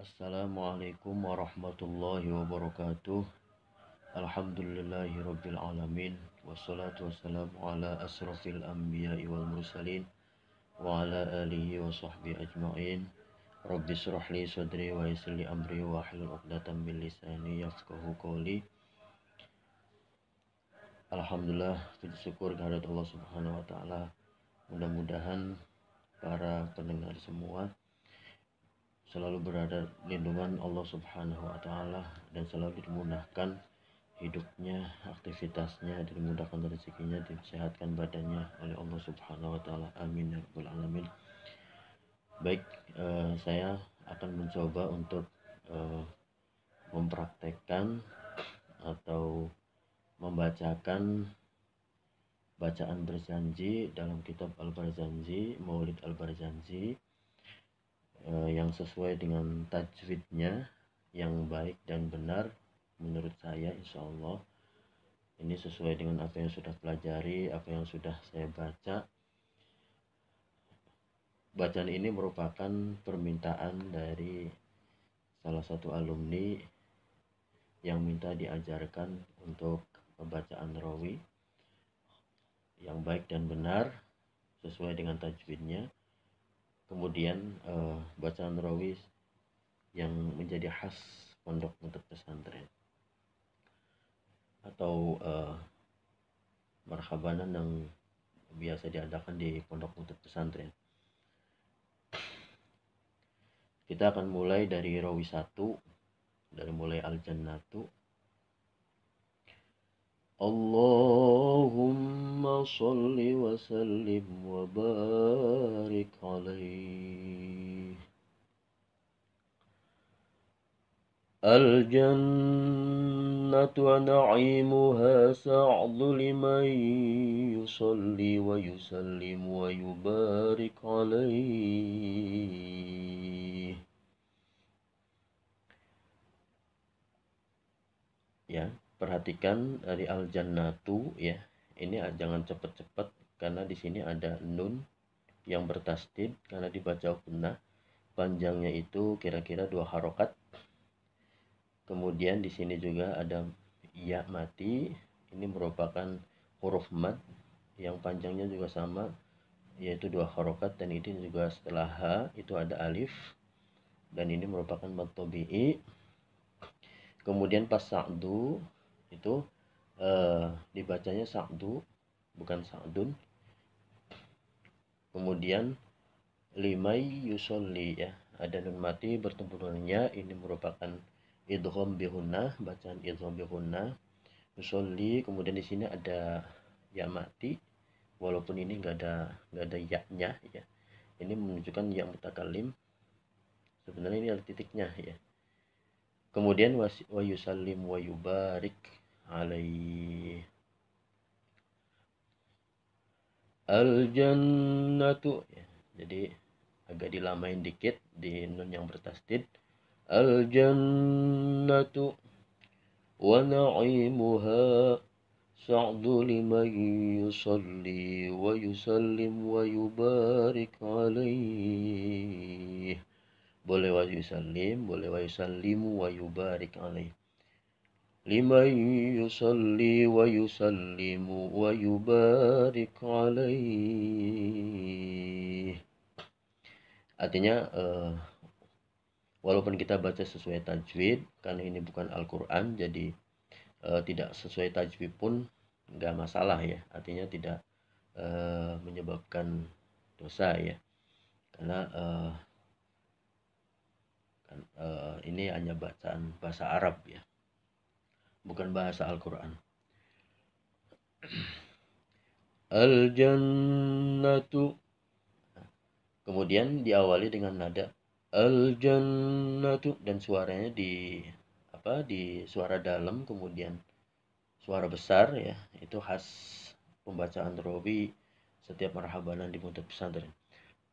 Assalamualaikum warahmatullahi wabarakatuh. Alhamdulillahirabbil alamin. Wassalatu wassalamu ala asrofil anbiya'i wal mursalin wa ala alihi wa sahbihi ajma'in. Rabbi shrah li sadri wa yassir li amri wa hlul 'uqdatam min lisani yafqahu qawli. Alhamdulillah, puji syukur kehadirat Allah Subhanahu wa taala. Mudah-mudahan para pendengar semua selalu berada lindungan Allah Subhanahu wa taala dan selalu dimudahkan hidupnya, aktivitasnya, dimudahkan rezekinya, disehatkan badannya oleh Allah Subhanahu wa taala. Amin ya rabbal alamin. Baik, saya akan mencoba untuk mempraktekkan atau membacakan bacaan berjanji dalam kitab Al-Barzanji, Maulid Al-Barzanji, yang sesuai dengan tajwidnya yang baik dan benar menurut saya. Insya Allah ini sesuai dengan apa yang sudah pelajari, apa yang sudah saya baca. Bacaan ini merupakan permintaan dari salah satu alumni yang minta diajarkan untuk bacaan rawi yang baik dan benar sesuai dengan tajwidnya. Kemudian bacaan rawi yang menjadi khas pondok pesantren atau marhabanan yang biasa diadakan di pondok pesantren. Kita akan mulai dari rawi 1, dari mulai al-jannatu. Allahumma sholli wa sallim wa barik alaihi. Al-jannatu wa na'imuha sa'du liman yusalli wa yusallim wa yubarik alaihi. Ya, perhatikan dari al-jannatu ya. Ini jangan cepat-cepat karena di sini ada nun yang bertasdid karena dibaca gunnah. Panjangnya itu kira-kira 2 harokat. Kemudian di sini juga ada ya mati, ini merupakan huruf mad yang panjangnya juga sama, yaitu 2 harokat, dan ini juga setelah H itu ada alif, dan ini merupakan mad tabi'i. Kemudian pas sa'du itu dibacanya sa'du bukan sa'dun. Kemudian limai yusolli ya, ada nun mati bertemu dengannya, ini merupakan idgham bihunnah, bacaan idgham bihunnah. Yusolli, kemudian di sini ada ya mati, walaupun ini enggak ada ya-nya ya. Ini menunjukkan ya mutakallim. Sebenarnya ini ada titiknya ya. Kemudian wa yusallim wa yubarik alaihi. Al-jannatu ya. Jadi agak dilamain dikit di nun yang bertasdid. Al-jannatu wa na'imuha sa'du liman yusalli wa yusallim wa yubarik alaihi. Boleh wa yusallim, boleh wa yusallimu wa yubarik alaihi. Liman yusalli wa yusallimu wa yubarik alaihi. Artinya walaupun kita baca sesuai tajwid, karena ini bukan Al-Quran, jadi tidak sesuai tajwid pun nggak masalah ya. Artinya tidak menyebabkan dosa ya, karena ini hanya bacaan bahasa Arab ya, bukan bahasa Al-Quran. Al-jannatu, kemudian diawali dengan nada al-jannatu, dan suaranya di suara dalam kemudian suara besar ya. Itu khas pembacaan rawi setiap marhabanan di pondok pesantren.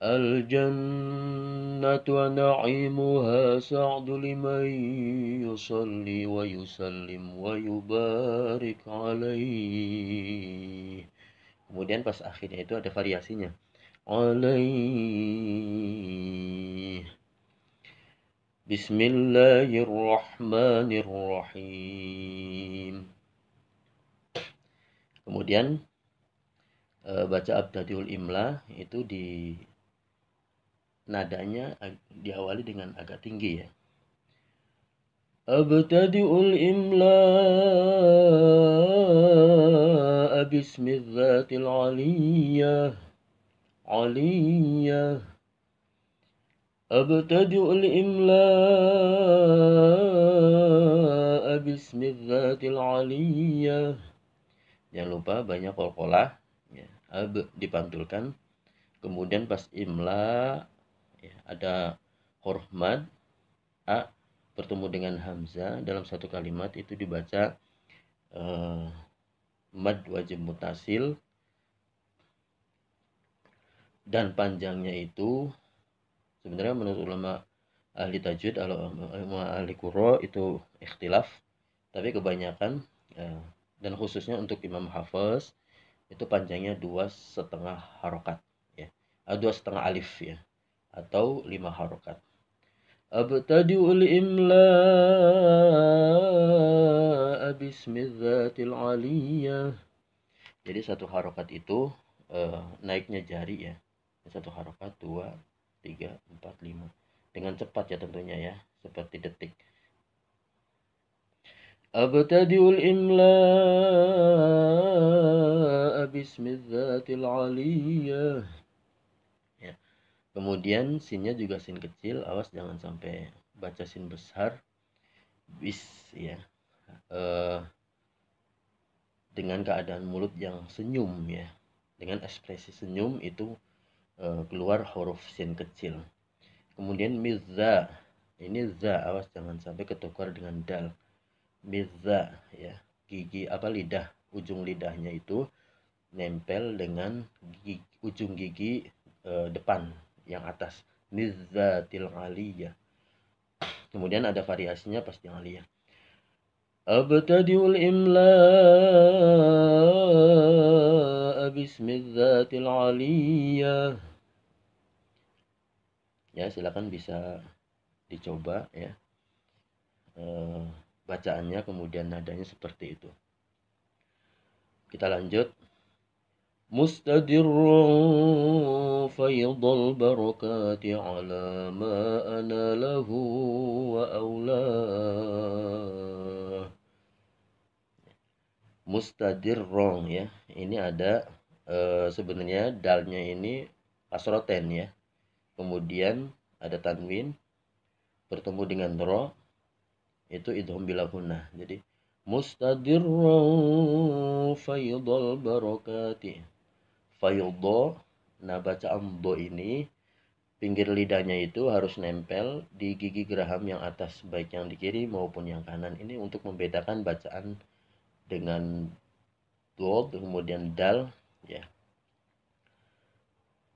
Al-jannatu wa na'imuha sa'du liman yusalli wa yusallim wa yubarik alaihi. Kemudian pas akhirnya itu ada variasinya. Alaihi. Bismillahirrahmanirrahim. Kemudian baca abjadul imla itu di nadanya diawali dengan agak tinggi ya. Abtadi'ul imla bismillatil aliyah aliyah. Abtadi'ul imla bismillatil aliyah. Jangan lupa banyak qalqalah ya. Dipantulkan. Kemudian pas imla ya, ada huruf mad a bertemu dengan hamzah dalam satu kalimat itu dibaca mad wajib mutasil, dan panjangnya itu sebenarnya menurut ulama ahli tajwid, ahli qurra itu ikhtilaf, tapi kebanyakan dan khususnya untuk Imam Hafiz itu panjangnya 2,5 harokat ya, 2,5 alif ya, atau 5 harokat. Abtadi'ul imla bismillatil aliyah. Jadi satu harokat itu naiknya jari ya, satu harokat 2, 3, 4, 5 dengan cepat ya tentunya ya, seperti detik. Abtadi'ul imla bismillatil aliyah ya. Kemudian sinnya juga sin kecil, awas jangan sampai baca sin besar. Bis ya, dengan keadaan mulut yang senyum ya, dengan ekspresi senyum itu keluar huruf sin kecil. Kemudian mizza, ini za, awas jangan sampai ketukar dengan dal. Mizza ya, gigi lidah, ujung lidahnya itu nempel dengan ujung gigi depan yang atas, mizzatil aliyah. Kemudian ada variasinya pas yang aliyah. Abtadi'ul imla bismillatil aliyah. Ya, silakan bisa dicoba ya. Bacaannya kemudian nadanya seperti itu. Kita lanjut. Mustadirrun faydul barakati ala ma ana lahu wa aulah. Mustadirrun ya. Ini ada sebenarnya dalnya ini kasroten ya. Kemudian ada tanwin bertemu dengan ro, itu idgham bila gunnah. Jadi mustadirrun faydul barakati. Faydhu, nah bacaan do ini pinggir lidahnya itu harus nempel di gigi geraham yang atas, baik yang di kiri maupun yang kanan. Ini untuk membedakan bacaan dengan do kemudian dal ya.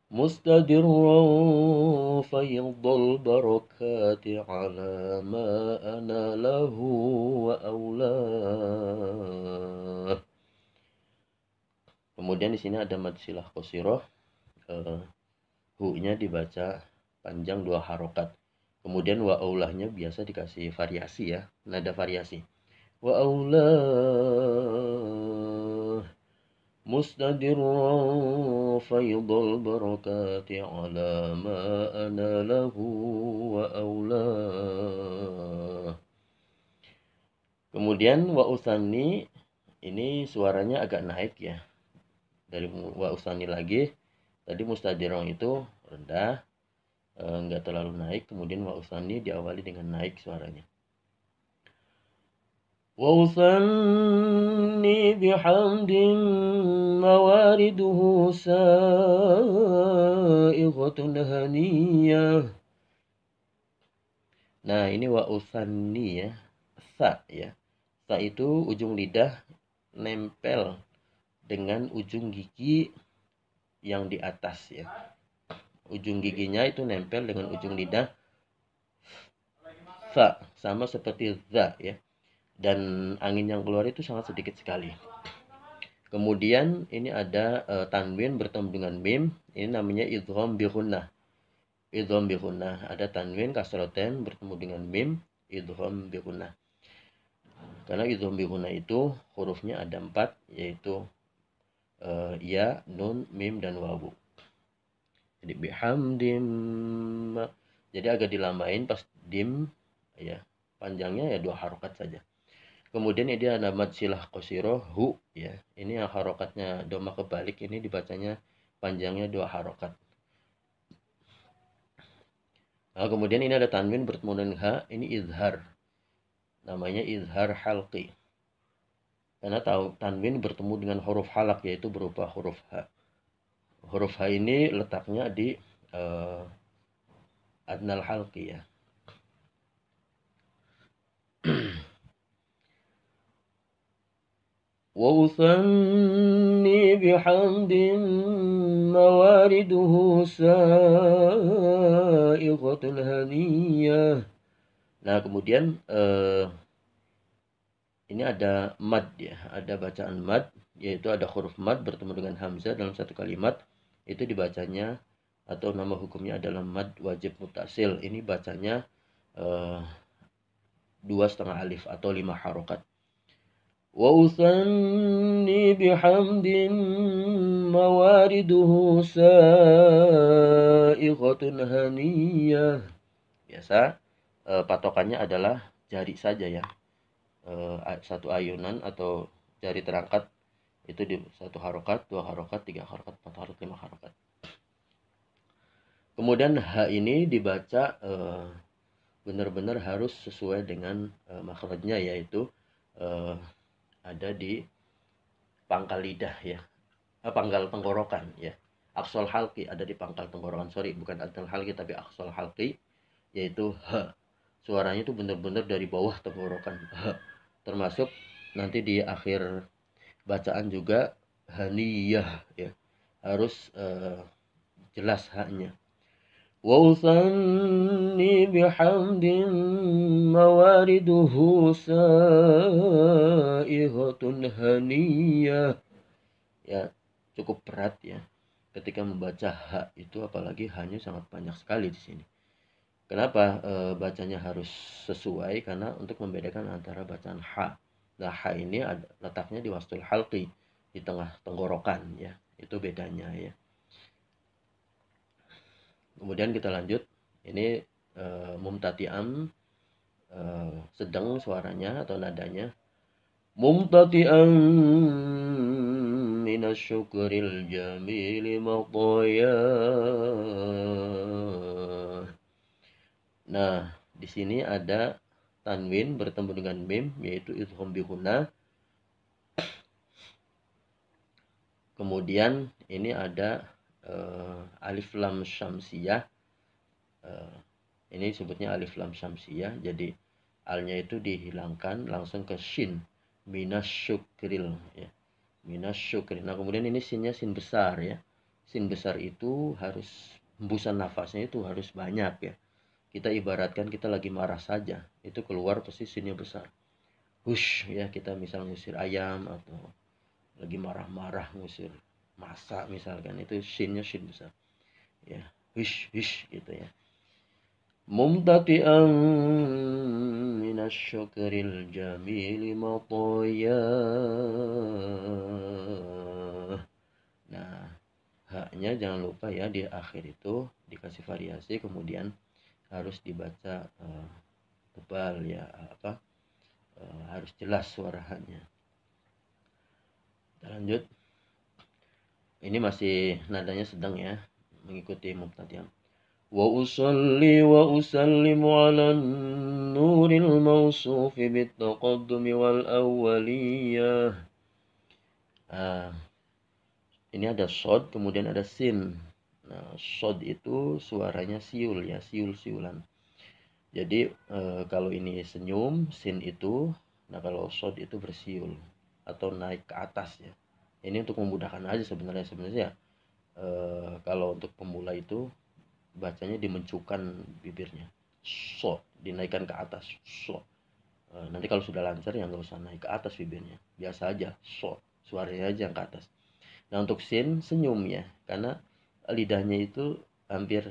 Mustadirrun faydul barakati ala ma ana lahu wa aulah. Kemudian di sini ada mad silah qasirah, hu-nya dibaca panjang 2 harokat. Kemudian wa aulahnya biasa dikasih variasi ya, nada variasi. Wa aulah mustadirrun faydul barakati ala ma ana lahu wa aulah. Kemudian wa usani ini suaranya agak naik ya. Dari wa usani lagi, tadi mustadirrun itu rendah, enggak terlalu naik, kemudian wa usani diawali dengan naik suaranya. Wa usanni bihamdin mawariduhu sa'iqatun haniyah. Nah, ini wa usanni ya, sa ya. Sa itu ujung lidah nempel dengan ujung gigi yang di atas ya. Ujung giginya itu nempel dengan ujung lidah. Fa sama seperti za ya. Dan angin yang keluar itu sangat sedikit sekali. Kemudian ini ada tanwin bertemu dengan mim, ini namanya idgham bi gunnah. idgham bi gunnah. Ada tanwin kasroten bertemu dengan mim, idgham bi gunnah. Karena idgham bi gunnah itu hurufnya ada 4, yaitu ya, nun, mim, dan wawu. Jadi bihamdim, jadi agak dilambain pas dim, ya, panjangnya ya 2 harokat saja. Kemudian ini ada mad silah qasiroh hu, ya. Ini yang harokatnya doma kebalik, ini dibacanya panjangnya 2 harokat. Nah, kemudian ini ada tanwin bertemu dengan ha, ini izhar. Namanya izhar halqi. Karena tanwin bertemu dengan huruf halak, yaitu berupa huruf ha. Huruf ha ini letaknya di adnal halqi, ya. Wa usanni bihamdin mawariduhu sa'iqatul haniyah. Nah, kemudian ini ada mad, ya, ada bacaan mad, yaitu ada huruf mad bertemu dengan hamzah dalam satu kalimat. Itu dibacanya atau nama hukumnya adalah mad wajib mutasil. Ini bacanya 2,5 alif atau 5 harokat. Wa usanni bihamdin mawariduhu sa'iqatun haniyah. Biasa patokannya adalah jari saja, ya. Satu ayunan atau jari terangkat itu di 1 harokat, 2 harokat, 3 harokat, 4 harokat, 5 harokat. Kemudian ha ini dibaca benar-benar harus sesuai dengan makhrajnya, yaitu ada di pangkal lidah, ya, pangkal tenggorokan, ya. Aqsal halqi ada di pangkal tenggorokan, bukan adnal halqi tapi aqsal halqi, yaitu ha. Suaranya itu benar-benar dari bawah tenggorokan, ha. Termasuk nanti di akhir bacaan juga haniyah, ya, harus jelas haknya. Wa usanni bihamdin mawariduhu sa'ihatun haniyah. Ya, cukup berat, ya, ketika membaca ha itu, apalagi hanya sangat banyak sekali di sini. Kenapa bacanya harus sesuai? Karena untuk membedakan antara bacaan ha. Nah, ha ini letaknya di wastul halqi, di tengah tenggorokan, ya. Itu bedanya, ya. Kemudian kita lanjut. Ini mumtati'am, sedang suaranya atau nadanya. Mumtati'am minasyukril jamili maqaya. Nah, di sini ada tanwin bertemu dengan mim, yaitu idgham bi gunnah. Kemudian ini ada alif lam syamsiyah. Ini disebutnya alif lam syamsiyah. Jadi alnya itu dihilangkan langsung ke shin, minasyukril, ya. Minasyukril. Nah, kemudian ini sinnya sin besar, ya. Sin besar itu harus hembusan nafasnya itu harus banyak, ya. Kita ibaratkan kita lagi marah saja, itu keluar pasti sinnya besar. Hush, ya, kita misal ngusir ayam atau lagi marah-marah ngusir masa misalkan, itu sinnya sin besar, ya. Hush, hush, gitu, ya. Mumtati'an minasyukril jamili matoya. Nah, haknya jangan lupa, ya, di akhir itu dikasih variasi, kemudian harus dibaca tebal, ya, harus jelas suara haknya. Kita lanjut. Ini masih nadanya sedang, ya, mengikuti mubtadi'ah. Wa usalli wa usallimu ala nuril mausufi bitaqaddumi wal awwaliyah. Ini ada shod, kemudian ada sin. Nah, shod itu suaranya siul, ya, siul-siulan. Jadi kalau ini senyum, sin itu. Nah, kalau shod itu bersiul atau naik ke atas, ya. Ini untuk memudahkan aja sebenarnya, ya. Kalau untuk pemula itu bacanya dimencukan bibirnya, so, dinaikkan ke atas, so. Nanti kalau sudah lancar ya nggak usah naik ke atas bibirnya, biasa aja, so, suaranya aja yang ke atas. Nah, untuk sin senyum, ya, karena lidahnya itu hampir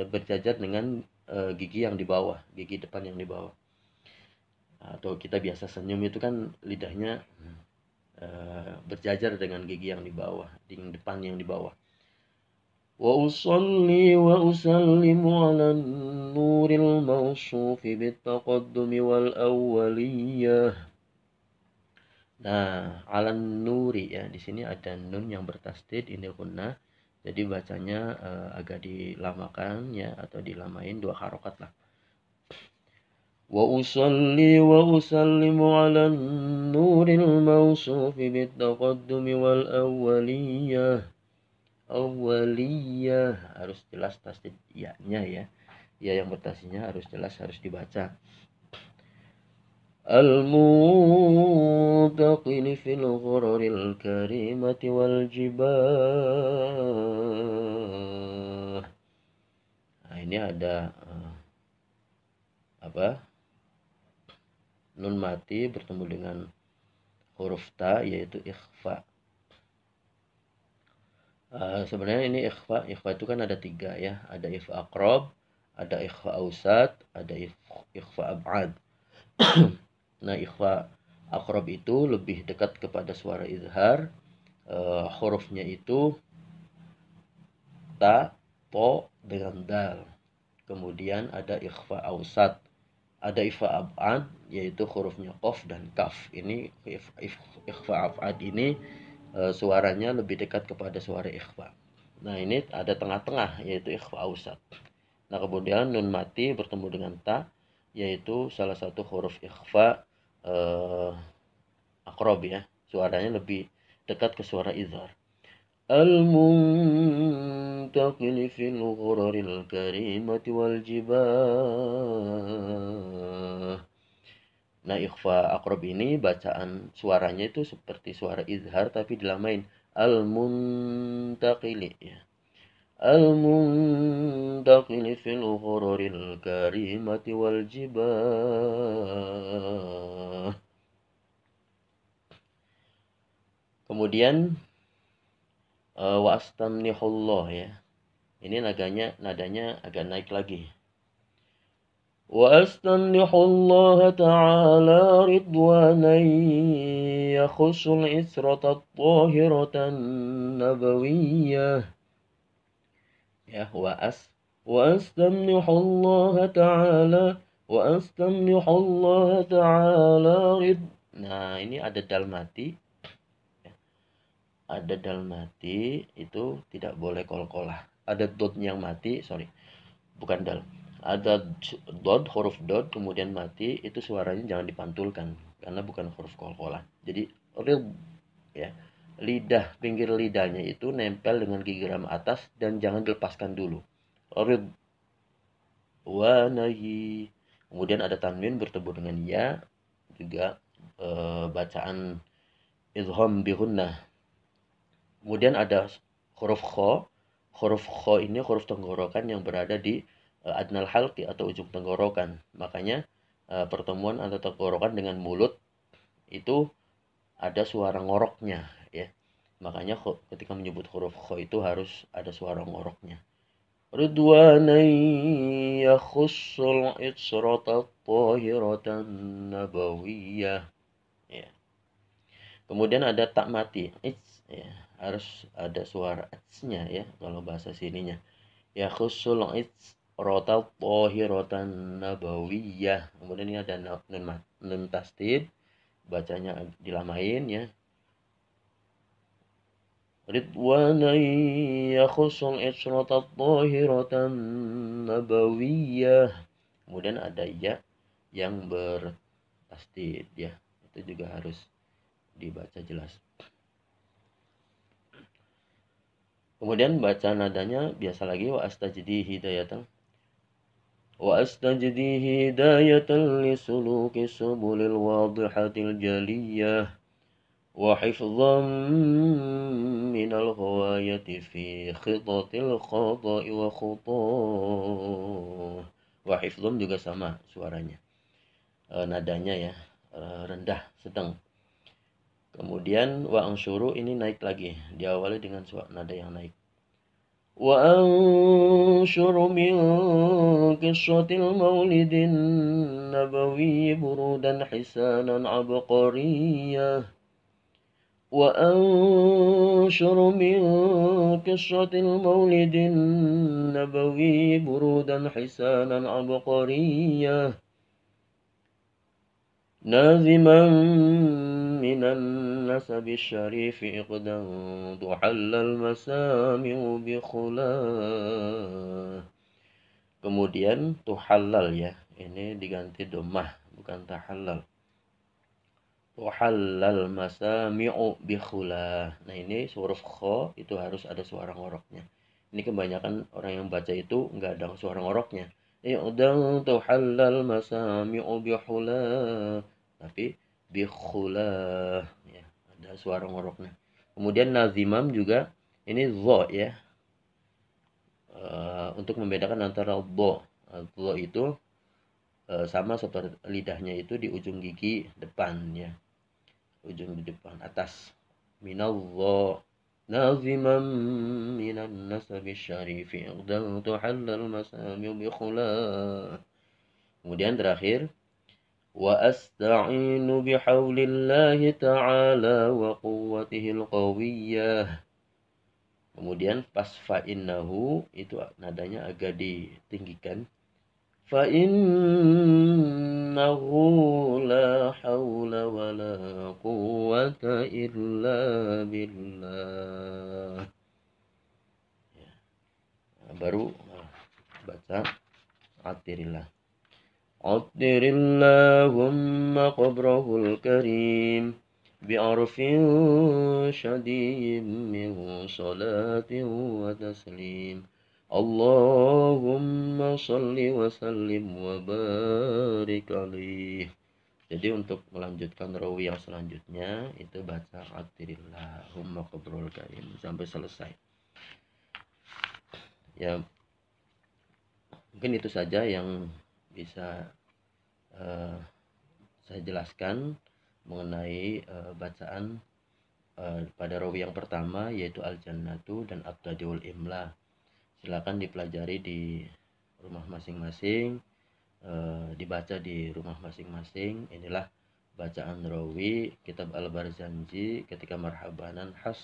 berjajar dengan gigi yang di bawah, gigi depan yang di bawah. Atau kita biasa senyum itu kan lidahnya berjajar dengan gigi yang di bawah, gigi depan yang di bawah. Wa usalli wa usallimu ala nuril mawsufi bitaqaddumi wal awwaliyah. Nah, alan nuri ya, di sini ada nun yang bertasdid ini gunnah. Jadi bacanya agak dilamakan ya, atau dilamain 2 harokat lah. Wa usalli wa usallimu ala nuril mawsufi bitaqaddumi wal awwaliyah. Awwaliyah harus jelas tasdid ya-nya ya. Ya yang bertasdidnya harus jelas, harus dibaca. Al-muntaqil fil ghuraril karimati wal jibah. Nah, ini ada nun mati bertemu dengan huruf ta, yaitu ikhfa. Sebenarnya ini ikhfa itu kan ada 3 ya, ada ikhfa aqrab, ada ikhfa ausat, ada ikhfa ab'ad. Nah, ikhfa aqrab itu lebih dekat kepada suara izhar, hurufnya itu ta, po dengan dal. Kemudian ada ikhfa ausat, ada ikhfa ab'ad yaitu hurufnya qaf dan kaf. Ini ikhfa ab'ad ini suaranya lebih dekat kepada suara ikhfa. Nah, ini ada tengah-tengah yaitu ikhfa ausat. Nah, kemudian nun mati bertemu dengan ta yaitu salah satu huruf ikhfa aqrab ya. Suaranya lebih dekat ke suara izhar. Al-muntaqil fil ghuraril karimati wal jibah. Nah, ikhfa aqrab ini bacaan suaranya itu seperti suara izhar tapi dilamain. Al-muntaqil ya. Al-muntaqil fil ghuraril karimati wal jibah. Kemudian wa astamnihullah ya. Ini nadanya agak naik lagi. Wa astamnihullah ta'ala ridwanan yakhusul isratat tahiratan nabawiyah. Ya, wa astamnihullah ta'ala Nah, ini ada dal mati. Ada dal mati itu tidak boleh qalqalah. Ada dot yang mati, bukan dal. Ada dot, huruf dot kemudian mati, itu suaranya jangan dipantulkan karena bukan huruf qalqalah. Jadi rid ya. Pinggir lidahnya itu nempel dengan gigi ram atas dan jangan dilepaskan dulu. Rid wa nahi. Kemudian ada tanwin bertemu dengan ya, juga bacaan idgham bi gunnah. Kemudian ada huruf kho. Huruf kho ini huruf tenggorokan yang berada di adnal halqi atau ujung tenggorokan. Makanya pertemuan antara tenggorokan dengan mulut itu ada suara ngoroknya ya. Makanya ketika menyebut huruf kho itu harus ada suara ngoroknya. Ridwanan yakhussul itsrata tahiratan nabawiyah. Ya. Kemudian ada tak mati. Ya, harus ada suara its-nya ya kalau bahasa sininya. Ya khusul itsrata tahiratan nabawiyah. Kemudian ini ada nun tasdid, bacanya dilamain ya. Ridwanan yakhusul itsrata tahiratan nabawiyah. Kemudian ada ya yang bertasdid ya. Itu juga harus dibaca jelas. Kemudian baca nadanya biasa lagi wa astajdi hidayatan li suluki subulil wadihatil jaliyah wa hifdhan minal ghawayati fi khitatil khata'i wa khutah. Wa hifdhan juga sama suaranya. Nadanya ya rendah sedang. Kemudian wa ansyuru ini naik lagi, diawali dengan nada yang naik. وأنشر من قصة المولد النبوي برودا حسانا عبقرية وأنشر من قصة المولد النبوي برودا حسانا عبقرية ناظما من النسب الشريف إقدا تحل المسامع بخلاه. Kemudian tuhallal ya, ini diganti dhammah bukan tahallal. Tuhallal masami'u bikhulah. Nah ini huruf kha itu harus ada suara ngoroknya. Ini kebanyakan orang yang baca itu nggak ada suara ngoroknya. Iqdan tuhallal masami'u bikhulah. Tapi bikhulah ya, ada suara ngoroknya. Kemudian nazimam juga ini dha ya. Untuk membedakan antara dha. Dha itu sama seperti lidahnya itu di ujung gigi depan ya. Ujung di depan atas. Minallah naziman minan nasabi syarifi iqdan tuhallal masami bikhulah. Kemudian terakhir wa asta'inu bihaulillahi ta'ala wa quwwatihil qawiyyah. Kemudian pas fa'innahu itu nadanya agak ditinggikan. Fa'innahu la hawla wa la quwwata illa billah. Ya. Baru baca atirillah. Attirillahumma qabrahul karim bi'arfin syadid min salatin wa taslim. Allahumma salli wa sallim wa barik alaih. Jadi untuk melanjutkan rawi yang selanjutnya itu baca attirillahumma qabrahul karim sampai selesai. Ya, mungkin itu saja yang bisa saya jelaskan mengenai bacaan pada rawi yang pertama yaitu al-jannatu dan abtadiul imla. Silakan dipelajari di rumah masing-masing, dibaca di rumah masing-masing. Inilah bacaan rawi kitab Al-Barzanji ketika marhabanan khas